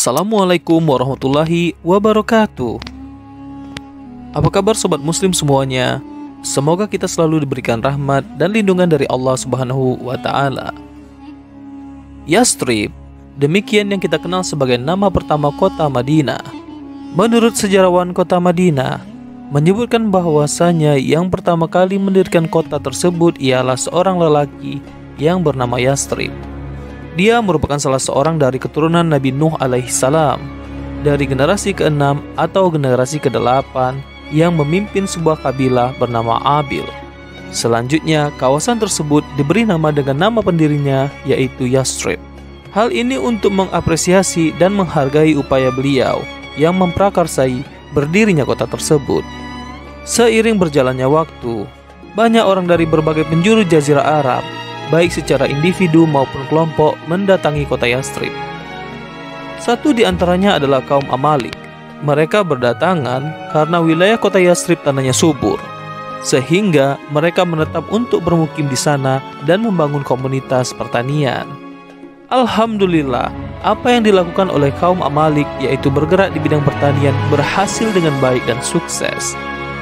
Assalamualaikum warahmatullahi wabarakatuh. Apa kabar sobat muslim semuanya? Semoga kita selalu diberikan rahmat dan lindungan dari Allah Subhanahu wa ta'ala. Yathrib, demikian yang kita kenal sebagai nama pertama kota Madinah. Menurut sejarawan kota Madinah menyebutkan bahwasanya yang pertama kali mendirikan kota tersebut ialah seorang lelaki yang bernama Yathrib. Dia merupakan salah seorang dari keturunan Nabi Nuh alaihissalam, dari generasi ke-6 atau generasi ke-8 yang memimpin sebuah kabilah bernama Abil. Selanjutnya, kawasan tersebut diberi nama dengan nama pendirinya, yaitu Yathrib. Hal ini untuk mengapresiasi dan menghargai upaya beliau yang memprakarsai berdirinya kota tersebut. Seiring berjalannya waktu, banyak orang dari berbagai penjuru Jazirah Arab, baik secara individu maupun kelompok, mendatangi kota Yathrib. Satu di antaranya adalah kaum Amalik. Mereka berdatangan karena wilayah kota Yathrib tanahnya subur, sehingga mereka menetap untuk bermukim di sana dan membangun komunitas pertanian. Alhamdulillah, apa yang dilakukan oleh kaum Amalik, yaitu bergerak di bidang pertanian, berhasil dengan baik dan sukses.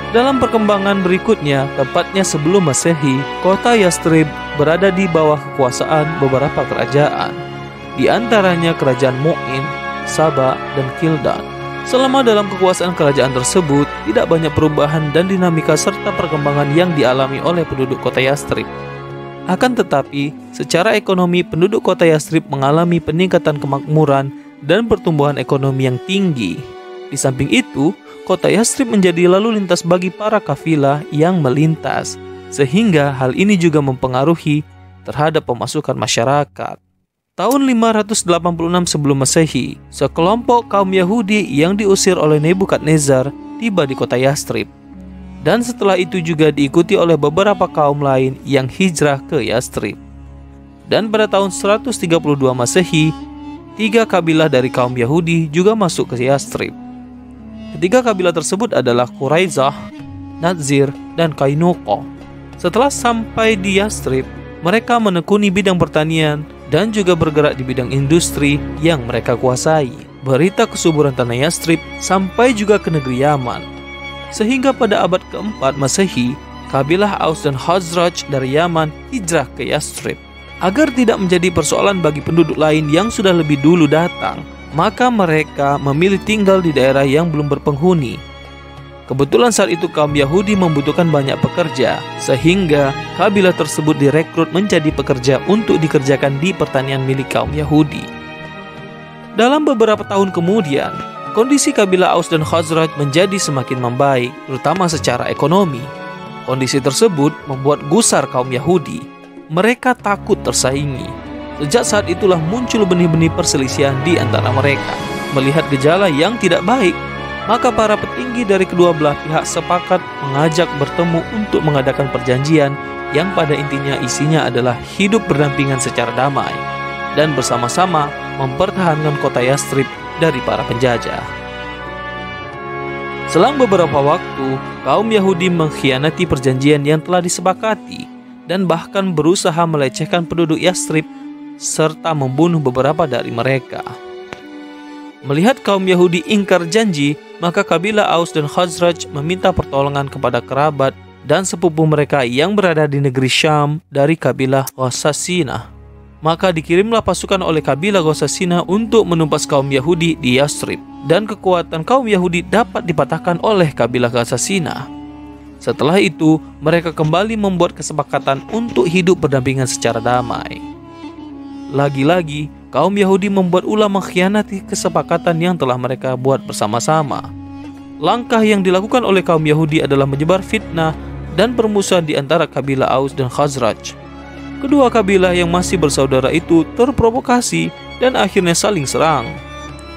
Dalam perkembangan berikutnya, tepatnya sebelum Masehi, kota Yathrib berada di bawah kekuasaan beberapa kerajaan, di antaranya kerajaan Mu'in, Saba, dan Kildan. Selama dalam kekuasaan kerajaan tersebut, tidak banyak perubahan dan dinamika serta perkembangan yang dialami oleh penduduk kota Yathrib. Akan tetapi, secara ekonomi penduduk kota Yathrib mengalami peningkatan kemakmuran dan pertumbuhan ekonomi yang tinggi. Di samping itu, kota Yathrib menjadi lalu lintas bagi para kafilah yang melintas, sehingga hal ini juga mempengaruhi terhadap pemasukan masyarakat. Tahun 586 sebelum Masehi, sekelompok kaum Yahudi yang diusir oleh Nebukadnezar tiba di kota Yathrib. Dan setelah itu juga diikuti oleh beberapa kaum lain yang hijrah ke Yathrib. Dan pada tahun 132 Masehi, 3 kabilah dari kaum Yahudi juga masuk ke Yathrib. Ketiga kabilah tersebut adalah Quraisyah, Nadzir, dan Qainuqa. Setelah sampai di Yathrib, mereka menekuni bidang pertanian dan juga bergerak di bidang industri yang mereka kuasai. Berita kesuburan tanah Yathrib sampai juga ke negeri Yaman. Sehingga pada abad keempat Masehi, kabilah Aus dan Khazraj dari Yaman hijrah ke Yathrib. Agar tidak menjadi persoalan bagi penduduk lain yang sudah lebih dulu datang, maka mereka memilih tinggal di daerah yang belum berpenghuni. Kebetulan saat itu kaum Yahudi membutuhkan banyak pekerja, sehingga kabilah tersebut direkrut menjadi pekerja untuk dikerjakan di pertanian milik kaum Yahudi. Dalam beberapa tahun kemudian, kondisi kabilah Aus dan Khazraj menjadi semakin membaik, terutama secara ekonomi. Kondisi tersebut membuat gusar kaum Yahudi. Mereka takut tersaingi. Sejak saat itulah muncul benih-benih perselisihan di antara mereka. Melihat gejala yang tidak baik, maka para petinggi dari kedua belah pihak sepakat mengajak bertemu untuk mengadakan perjanjian yang pada intinya isinya adalah hidup berdampingan secara damai dan bersama-sama mempertahankan kota Yathrib dari para penjajah. Selang beberapa waktu, kaum Yahudi mengkhianati perjanjian yang telah disepakati dan bahkan berusaha melecehkan penduduk Yathrib serta membunuh beberapa dari mereka. Melihat kaum Yahudi ingkar janji, maka kabilah Aus dan Khazraj meminta pertolongan kepada kerabat dan sepupu mereka yang berada di negeri Syam dari kabilah Ghassasinah. Maka dikirimlah pasukan oleh kabilah Ghassasinah untuk menumpas kaum Yahudi di Yathrib, dan kekuatan kaum Yahudi dapat dipatahkan oleh kabilah Ghassasinah. Setelah itu, mereka kembali membuat kesepakatan untuk hidup berdampingan secara damai. Lagi-lagi, kaum Yahudi membuat ulah mengkhianati kesepakatan yang telah mereka buat bersama-sama. Langkah yang dilakukan oleh kaum Yahudi adalah menyebar fitnah dan permusuhan di antara kabilah Aus dan Khazraj. Kedua kabilah yang masih bersaudara itu terprovokasi dan akhirnya saling serang.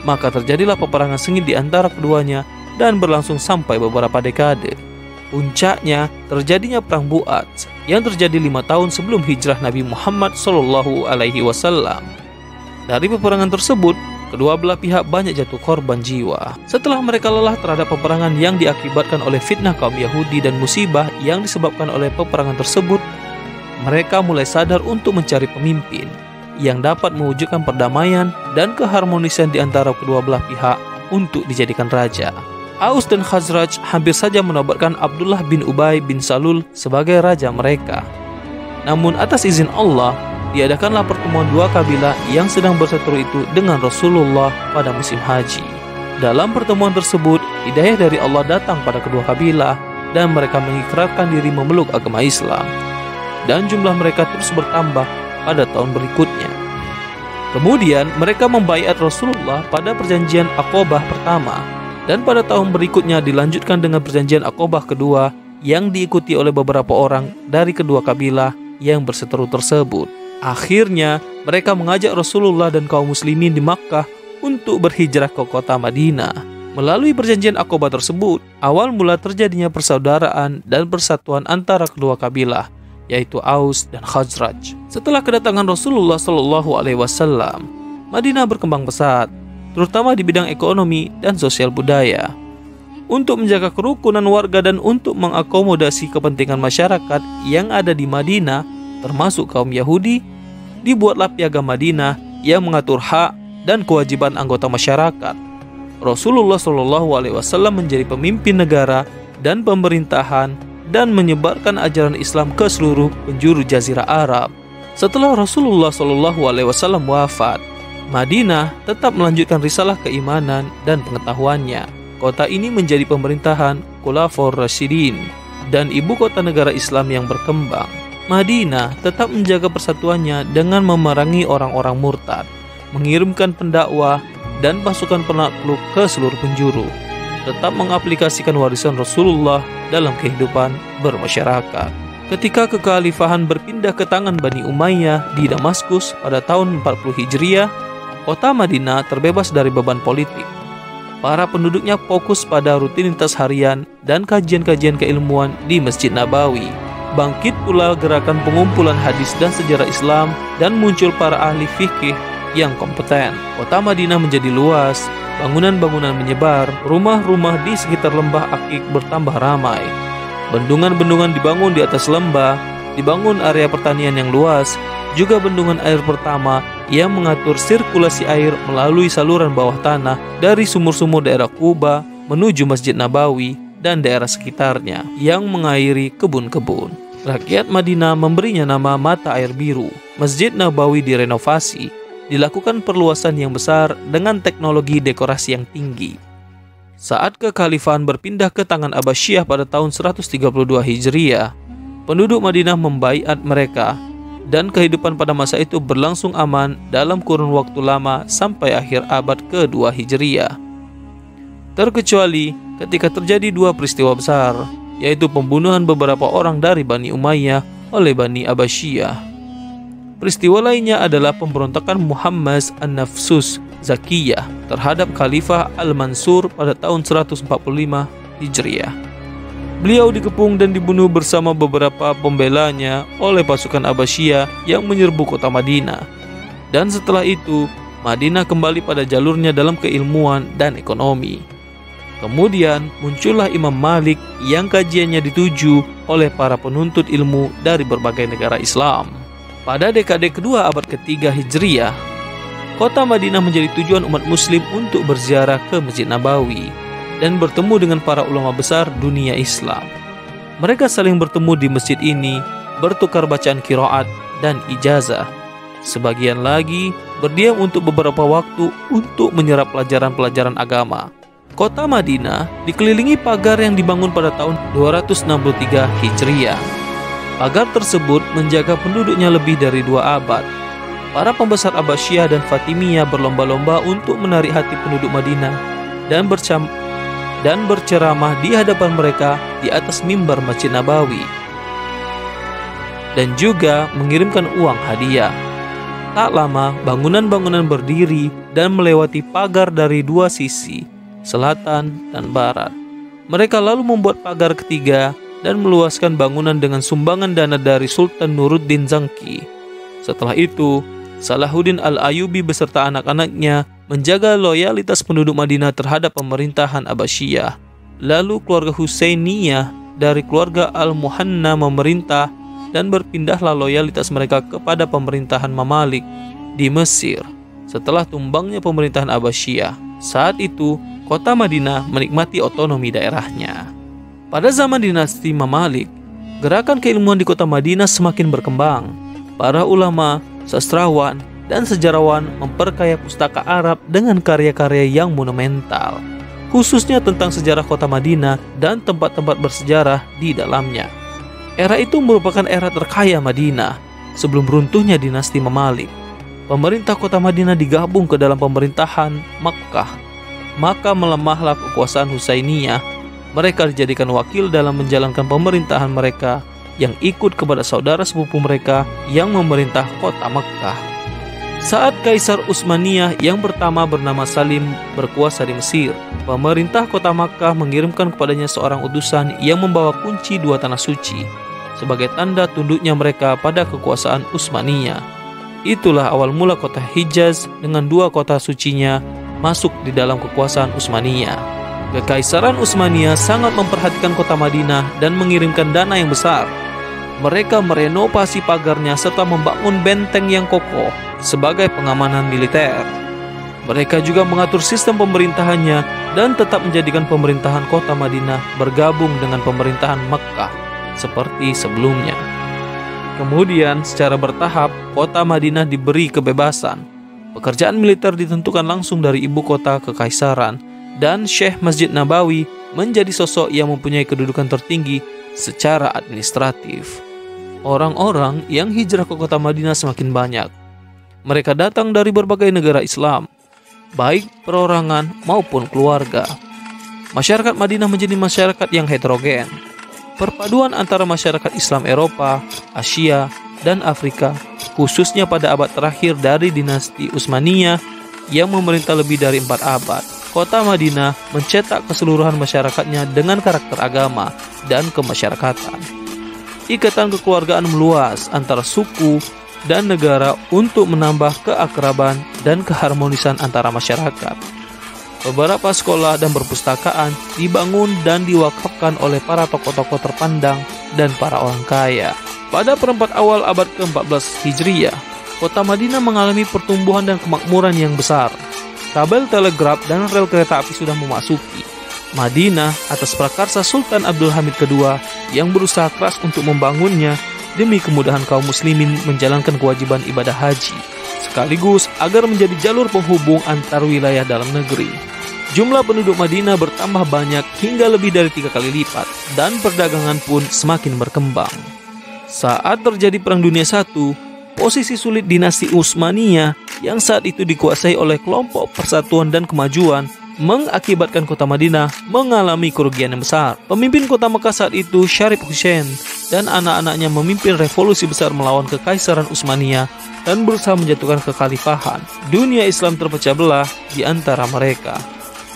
Maka terjadilah peperangan sengit di antara keduanya dan berlangsung sampai beberapa dekade. Puncaknya terjadinya perang Bu'ad yang terjadi 5 tahun sebelum hijrah Nabi Muhammad SAW. Dari peperangan tersebut, kedua belah pihak banyak jatuh korban jiwa. Setelah mereka lelah terhadap peperangan yang diakibatkan oleh fitnah kaum Yahudi dan musibah yang disebabkan oleh peperangan tersebut, mereka mulai sadar untuk mencari pemimpin. yang dapat mewujudkan perdamaian dan keharmonisan di antara kedua belah pihak untuk dijadikan raja. Aus dan Khazraj hampir saja menobatkan Abdullah bin Ubay bin Salul sebagai raja mereka. Namun atas izin Allah, diadakanlah pertemuan dua kabilah yang sedang berseteru itu dengan Rasulullah pada musim haji. Dalam pertemuan tersebut, hidayah dari Allah datang pada kedua kabilah dan mereka mengikrarkan diri memeluk agama Islam. Dan jumlah mereka terus bertambah pada tahun berikutnya. Kemudian mereka membaiat Rasulullah pada perjanjian Aqabah pertama, dan pada tahun berikutnya dilanjutkan dengan perjanjian Aqabah kedua yang diikuti oleh beberapa orang dari kedua kabilah yang berseteru tersebut. Akhirnya mereka mengajak Rasulullah dan kaum muslimin di Makkah untuk berhijrah ke kota Madinah. Melalui perjanjian Aqabah tersebut, awal mula terjadinya persaudaraan dan persatuan antara kedua kabilah, yaitu Aus dan Khazraj. Setelah kedatangan Rasulullah SAW, Madinah berkembang pesat, terutama di bidang ekonomi dan sosial budaya. Untuk menjaga kerukunan warga dan untuk mengakomodasi kepentingan masyarakat yang ada di Madinah, termasuk kaum Yahudi, dibuatlah Piagam Madinah yang mengatur hak dan kewajiban anggota masyarakat. Rasulullah SAW menjadi pemimpin negara dan pemerintahan dan menyebarkan ajaran Islam ke seluruh penjuru Jazirah Arab. Setelah Rasulullah SAW wafat, Madinah tetap melanjutkan risalah keimanan dan pengetahuannya. Kota ini menjadi pemerintahan Khulafaur Rasyidin dan ibu kota negara Islam yang berkembang. Madinah tetap menjaga persatuannya dengan memerangi orang-orang murtad, mengirimkan pendakwah dan pasukan penakluk ke seluruh penjuru, tetap mengaplikasikan warisan Rasulullah dalam kehidupan bermasyarakat. Ketika kekhalifahan berpindah ke tangan Bani Umayyah di Damaskus pada tahun 40 Hijriah, kota Madinah terbebas dari beban politik. Para penduduknya fokus pada rutinitas harian dan kajian-kajian keilmuan di Masjid Nabawi. Bangkit pula gerakan pengumpulan hadis dan sejarah Islam dan muncul para ahli fikih yang kompeten. Kota Madinah menjadi luas, bangunan-bangunan menyebar, rumah-rumah di sekitar lembah Akik bertambah ramai. Bendungan-bendungan dibangun di atas lembah, dibangun area pertanian yang luas, juga bendungan air pertama yang mengatur sirkulasi air melalui saluran bawah tanah dari sumur-sumur daerah Kuba menuju Masjid Nabawi dan daerah sekitarnya yang mengairi kebun-kebun. Rakyat Madinah memberinya nama Mata Air Biru. Masjid Nabawi direnovasi, dilakukan perluasan yang besar dengan teknologi dekorasi yang tinggi. Saat kekhalifahan berpindah ke tangan Abbasiyah pada tahun 132 Hijriah, penduduk Madinah membaiat mereka dan kehidupan pada masa itu berlangsung aman dalam kurun waktu lama sampai akhir abad ke-2 Hijriah. Terkecuali ketika terjadi dua peristiwa besar, yaitu pembunuhan beberapa orang dari Bani Umayyah oleh Bani Abbasiyah. Peristiwa lainnya adalah pemberontakan Muhammad An-Nafsus Zakiyah terhadap Khalifah Al-Mansur pada tahun 145 Hijriah. Beliau dikepung dan dibunuh bersama beberapa pembelanya oleh pasukan Abbasiyah yang menyerbu kota Madinah. Dan setelah itu, Madinah kembali pada jalurnya dalam keilmuan dan ekonomi. Kemudian muncullah Imam Malik yang kajiannya dituju oleh para penuntut ilmu dari berbagai negara Islam. Pada dekade kedua abad ketiga Hijriah, kota Madinah menjadi tujuan umat muslim untuk berziarah ke Masjid Nabawi dan bertemu dengan para ulama besar dunia Islam. Mereka saling bertemu di masjid ini, bertukar bacaan qiraat dan ijazah. Sebagian lagi berdiam untuk beberapa waktu untuk menyerap pelajaran-pelajaran agama. Kota Madinah dikelilingi pagar yang dibangun pada tahun 263 Hijriah. Pagar tersebut menjaga penduduknya lebih dari 2 abad. Para pembesar Abbasiyah dan Fatimiyah berlomba-lomba untuk menarik hati penduduk Madinah dan berceramah di hadapan mereka di atas mimbar Masjid Nabawi, dan juga mengirimkan uang hadiah. Tak lama, bangunan-bangunan berdiri dan melewati pagar dari 2 sisi, selatan dan barat. Mereka lalu membuat pagar ketiga dan meluaskan bangunan dengan sumbangan dana dari Sultan Nuruddin Zangki. Setelah itu, Salahuddin Al-Ayyubi beserta anak-anaknya menjaga loyalitas penduduk Madinah terhadap pemerintahan Abbasiyah. Lalu keluarga Husainiyah dari keluarga Al-Muhanna memerintah dan berpindahlah loyalitas mereka kepada pemerintahan Mamalik di Mesir setelah tumbangnya pemerintahan Abbasiyah. Saat itu, kota Madinah menikmati otonomi daerahnya. Pada zaman dinasti Mamalik, gerakan keilmuan di kota Madinah semakin berkembang. Para ulama, sastrawan, dan sejarawan memperkaya pustaka Arab dengan karya-karya yang monumental, khususnya tentang sejarah kota Madinah dan tempat-tempat bersejarah di dalamnya. Era itu merupakan era terkaya Madinah sebelum runtuhnya dinasti Mamalik. Pemerintah kota Madinah digabung ke dalam pemerintahan Makkah. Maka melemahlah kekuasaan Husainiyah. Mereka dijadikan wakil dalam menjalankan pemerintahan mereka yang ikut kepada saudara sepupu mereka yang memerintah kota Makkah. Saat Kaisar Utsmaniyah yang pertama bernama Salim berkuasa di Mesir, pemerintah kota Makkah mengirimkan kepadanya seorang utusan yang membawa kunci 2 tanah suci sebagai tanda tunduknya mereka pada kekuasaan Utsmaniyah. Itulah awal mula kota Hijaz dengan 2 kota sucinya masuk di dalam kekuasaan Utsmaniyah. Kekaisaran Utsmaniyah sangat memperhatikan kota Madinah dan mengirimkan dana yang besar. Mereka merenovasi pagarnya serta membangun benteng yang kokoh sebagai pengamanan militer. Mereka juga mengatur sistem pemerintahannya dan tetap menjadikan pemerintahan kota Madinah bergabung dengan pemerintahan Makkah seperti sebelumnya. Kemudian secara bertahap kota Madinah diberi kebebasan. Pekerjaan militer ditentukan langsung dari ibu kota kekaisaran, dan Syekh Masjid Nabawi menjadi sosok yang mempunyai kedudukan tertinggi secara administratif. Orang-orang yang hijrah ke kota Madinah semakin banyak. Mereka datang dari berbagai negara Islam, baik perorangan maupun keluarga. Masyarakat Madinah menjadi masyarakat yang heterogen. Perpaduan antara masyarakat Islam Eropa, Asia, dan Afrika, khususnya pada abad terakhir dari dinasti Utsmaniyah yang memerintah lebih dari 4 abad. Kota Madinah mencetak keseluruhan masyarakatnya dengan karakter agama dan kemasyarakatan. Ikatan kekeluargaan meluas antara suku dan negara untuk menambah keakraban dan keharmonisan antara masyarakat. Beberapa sekolah dan perpustakaan dibangun dan diwakafkan oleh para tokoh-tokoh terpandang dan para orang kaya. Pada perempat awal abad ke-14 Hijriah, kota Madinah mengalami pertumbuhan dan kemakmuran yang besar. Kabel telegraf dan rel kereta api sudah memasuki Madinah atas prakarsa Sultan Abdul Hamid II yang berusaha keras untuk membangunnya demi kemudahan kaum muslimin menjalankan kewajiban ibadah haji, sekaligus agar menjadi jalur penghubung antar wilayah dalam negeri. Jumlah penduduk Madinah bertambah banyak hingga lebih dari 3 kali lipat, dan perdagangan pun semakin berkembang. Saat terjadi Perang Dunia I, posisi sulit dinasti Utsmaniyah yang saat itu dikuasai oleh kelompok Persatuan dan Kemajuan mengakibatkan kota Madinah mengalami kerugian yang besar. Pemimpin kota Mekah saat itu, Syarif Hussein, dan anak-anaknya memimpin revolusi besar melawan Kekaisaran Utsmaniyah dan berusaha menjatuhkan kekhalifahan. Dunia Islam terpecah belah di antara mereka.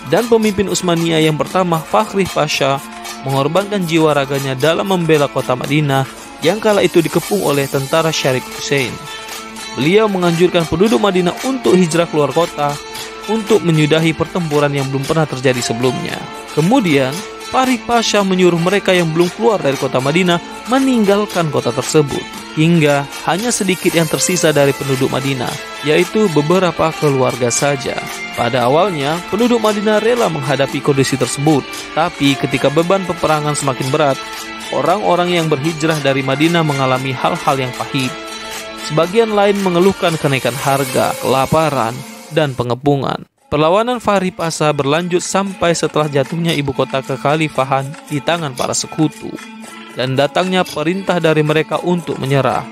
Dan pemimpin Utsmaniyah yang pertama, Fakhri Pasha, mengorbankan jiwa raganya dalam membela kota Madinah yang kala itu dikepung oleh tentara Syarif Hussein. Beliau menganjurkan penduduk Madinah untuk hijrah keluar kota untuk menyudahi pertempuran yang belum pernah terjadi sebelumnya. Kemudian, Fakhri Pasha menyuruh mereka yang belum keluar dari kota Madinah meninggalkan kota tersebut, hingga hanya sedikit yang tersisa dari penduduk Madinah, yaitu beberapa keluarga saja. Pada awalnya, penduduk Madinah rela menghadapi kondisi tersebut, tapi ketika beban peperangan semakin berat, orang-orang yang berhijrah dari Madinah mengalami hal-hal yang pahit. Sebagian lain mengeluhkan kenaikan harga, kelaparan, dan pengepungan. Perlawanan Fakhri Pasha berlanjut sampai setelah jatuhnya ibu kota kekhalifahan di tangan para sekutu dan datangnya perintah dari mereka untuk menyerah.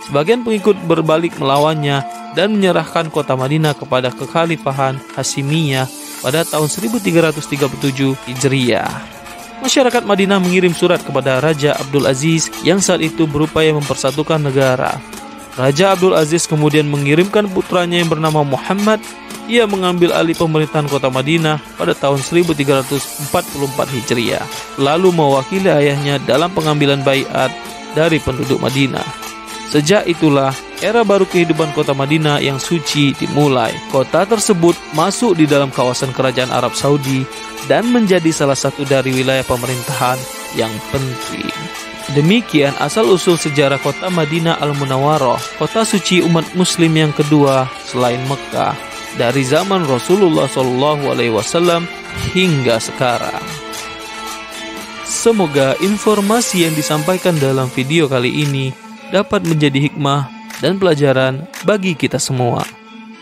Sebagian pengikut berbalik melawannya dan menyerahkan kota Madinah kepada kekhalifahan Hasimiyah pada tahun 1337 Hijriah. Masyarakat Madinah mengirim surat kepada Raja Abdul Aziz yang saat itu berupaya mempersatukan negara. Raja Abdul Aziz kemudian mengirimkan putranya yang bernama Muhammad. Ia mengambil alih pemerintahan kota Madinah pada tahun 1344 Hijriah, lalu mewakili ayahnya dalam pengambilan baiat dari penduduk Madinah. Sejak itulah era baru kehidupan kota Madinah yang suci dimulai. Kota tersebut masuk di dalam kawasan kerajaan Arab Saudi dan menjadi salah satu dari wilayah pemerintahan yang penting. Demikian asal-usul sejarah kota Madinah Al-Munawwarah, kota suci umat muslim yang kedua selain Mekah, dari zaman Rasulullah SAW hingga sekarang. Semoga informasi yang disampaikan dalam video kali ini dapat menjadi hikmah dan pelajaran bagi kita semua.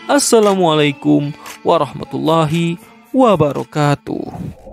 Assalamualaikum warahmatullahi wabarakatuh.